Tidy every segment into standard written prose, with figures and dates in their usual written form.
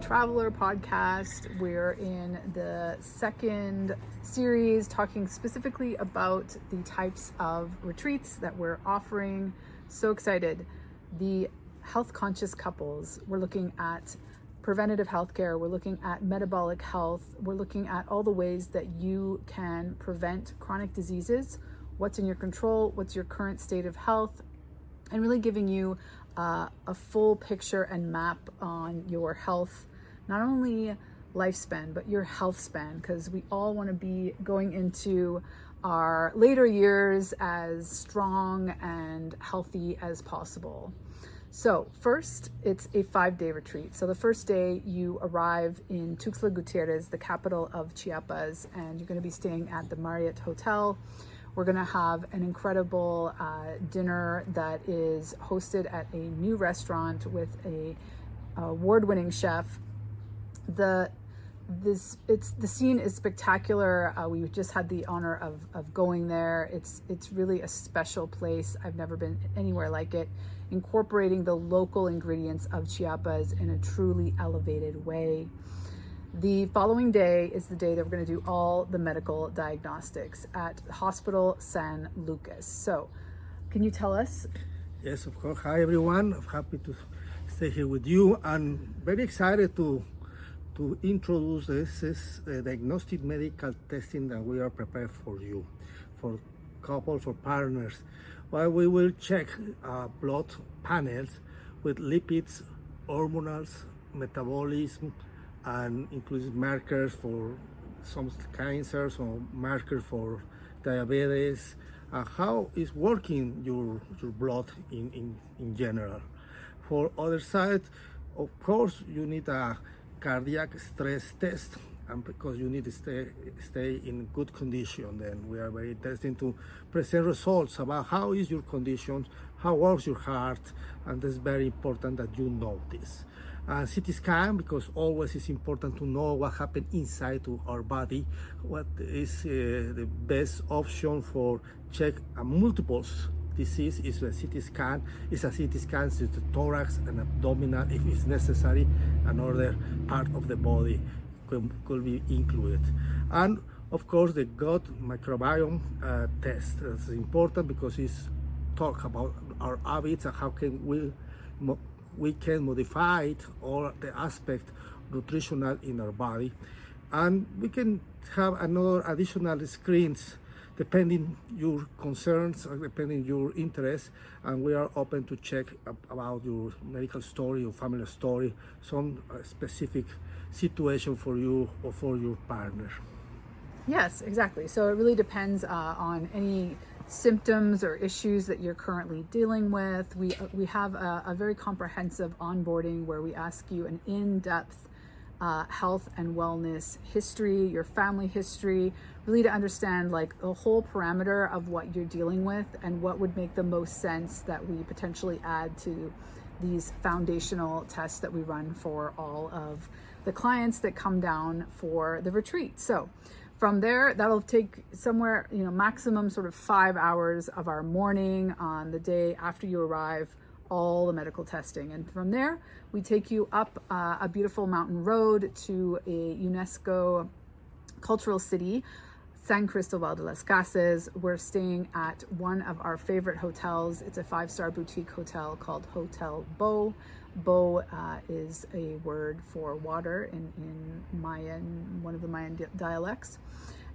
Traveler podcast. We're in the second series talking specifically about the types of retreats that we're offering. So excited. The health conscious couples, we're looking at preventative healthcare, we're looking at metabolic health, we're looking at all the ways that you can prevent chronic diseases, what's in your control, what's your current state of health, and really giving you a full picture and map on your health, not only lifespan, but your health span, because we all want to be going into our later years as strong and healthy as possible. So first, it's a 5-day retreat. So the first day you arrive in Tuxtla Gutierrez, the capital of Chiapas, and you're going to be staying at the Marriott Hotel. We're going to have an incredible dinner that is hosted at a new restaurant with a award-winning chef. The scene is spectacular. We just had the honor of going there. It's really a special place. I've never been anywhere like it, incorporating the local ingredients of Chiapas in a truly elevated way. The following day is the day that we're going to do all the medical diagnostics at Hospital San Lucas. So, can you tell us? Yes, of course. Hi, everyone. I'm happy to stay here with you. I'm very excited to introduce this diagnostic medical testing that we are prepared for you, for couples, for partners. Well, we will check blood panels with lipids, hormonals, metabolism, and includes markers for some cancers or markers for diabetes, how is working your blood in general. For other side, of course, you need a cardiac stress test, and because you need to stay in good condition, then we are very interested to present results about how is your condition, how works your heart, and it's very important that you know this. CT scan, because always it's important to know what happened inside to our body, what is the best option for check multiples disease is a CT scan. It's a CT scan to the thorax and abdominal if it's necessary, another part of the body could be included. And of course the gut microbiome test is important because it's talk about our habits and how can we can modify it, all the aspect nutritional in our body, and we can have another additional screens depending your concerns, depending your interest, and we are open to check about your medical story or family story, some specific situation for you or for your partner. Yes, exactly. So it really depends on any symptoms or issues that you're currently dealing with. We have a very comprehensive onboarding where we ask you an in-depth health and wellness history, your family history, really to understand like the whole parameter of what you're dealing with and what would make the most sense that we potentially add to these foundational tests that we run for all of the clients that come down for the retreat. So from there, that'll take somewhere, maximum sort of 5 hours of our morning on the day after you arrive, all the medical testing. And from there, we take you up a beautiful mountain road to a UNESCO cultural city, San Cristobal de las Casas. We're staying at one of our favorite hotels. It's a 5-star boutique hotel called Hotel Bo. Bo is a word for water in Mayan, one of the Mayan dialects.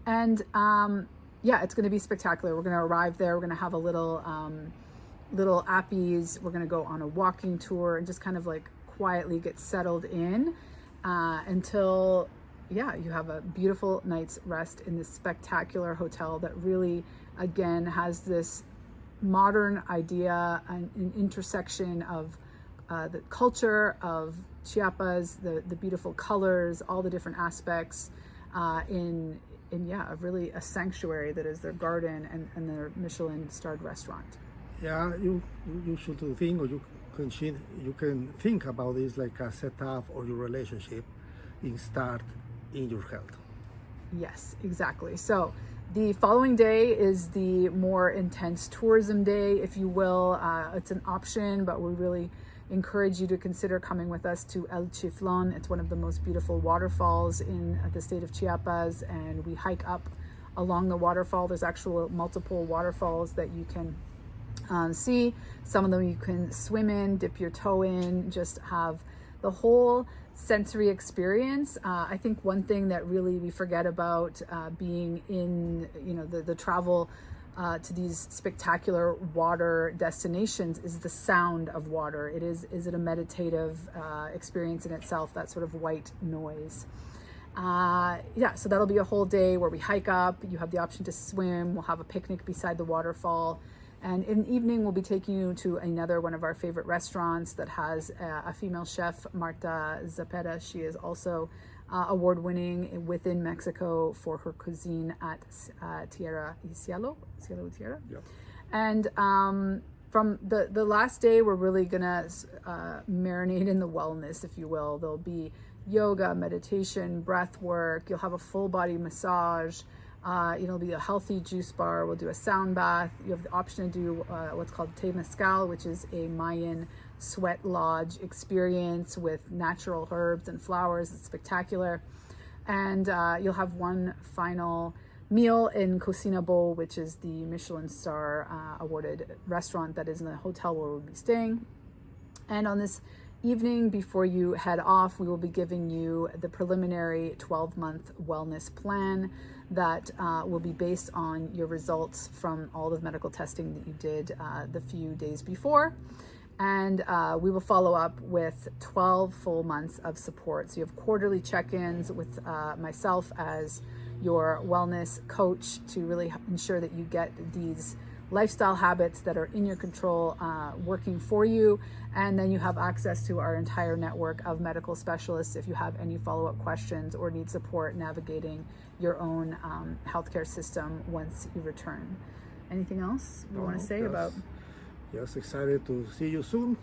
And it's going to be spectacular. We're going to arrive there. We're going to have a little appies. We're going to go on a walking tour and just kind of like quietly get settled in until you have a beautiful night's rest in this spectacular hotel that really, again, has this modern idea and an intersection of the culture of Chiapas, the beautiful colors, all the different aspects in really a sanctuary that is their garden and their Michelin starred restaurant. Yeah, you should think, or you can think about this like a setup or your relationship start in your health. Yes, exactly. So the following day is the more intense tourism day, if you will. It's an option, but we really encourage you to consider coming with us to El Chiflon. It's one of the most beautiful waterfalls in the state of Chiapas, and we hike up along the waterfall. There's actual multiple waterfalls that you can see. Some of them you can swim in, dip your toe in, just have the whole sensory experience. I think one thing that really we forget about being in, the travel to these spectacular water destinations is the sound of water. Is it a meditative experience in itself, that sort of white noise. So that'll be a whole day where we hike up. You have the option to swim. We'll have a picnic beside the waterfall. And in the evening, we'll be taking you to another one of our favorite restaurants that has a female chef, Marta Zapeta. She is also award-winning within Mexico for her cuisine at Tierra y Cielo. Cielo y Tierra. Yeah. And from the last day, we're really gonna marinate in the wellness, if you will. There'll be yoga, meditation, breath work. You'll have a full body massage. It'll be a healthy juice bar. We'll do a sound bath. You have the option to do what's called te mezcal, which is a Mayan sweat lodge experience with natural herbs and flowers. It's spectacular. And you'll have one final meal in Cocina Bowl, which is the Michelin star awarded restaurant that is in the hotel where we'll be staying. And on this evening, before you head off, we will be giving you the preliminary 12-month wellness plan that will be based on your results from all the medical testing that you did the few days before. And we will follow up with 12 full months of support. So you have quarterly check-ins with myself as your wellness coach to really ensure that you get these lifestyle habits that are in your control working for you. And then you have access to our entire network of medical specialists if you have any follow-up questions or need support navigating your own healthcare system once you return. Anything else you want to say about? Just excited to see you soon.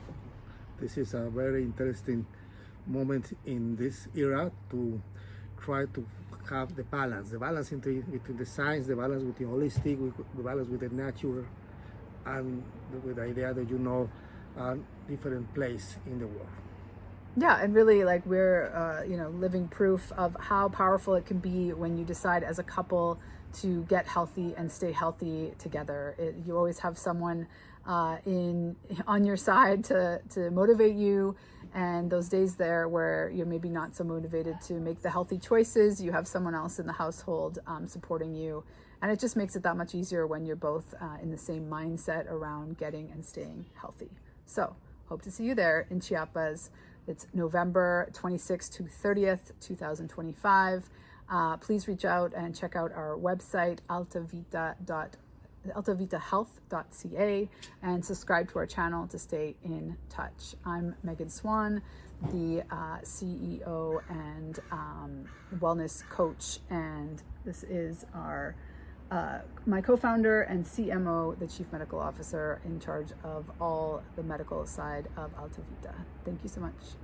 This is a very interesting moment in this era to try to have the balance between the science, the balance with the holistic, the balance with the nature, and with the idea that a different place in the world. Yeah, and really, like, we're living proof of how powerful it can be when you decide as a couple to get healthy and stay healthy together. You always have someone on your side to motivate you. And those days there where you're maybe not so motivated to make the healthy choices, you have someone else in the household supporting you. And it just makes it that much easier when you're both in the same mindset around getting and staying healthy. So hope to see you there in Chiapas. It's November 26th to 30th, 2025. Please reach out and check out our website, altavitahealth.ca, and subscribe to our channel to stay in touch. I'm Megan Swan, the CEO and wellness coach, and this is my co-founder and CMO, the Chief Medical Officer in charge of all the medical side of Alta Vita. Thank you so much.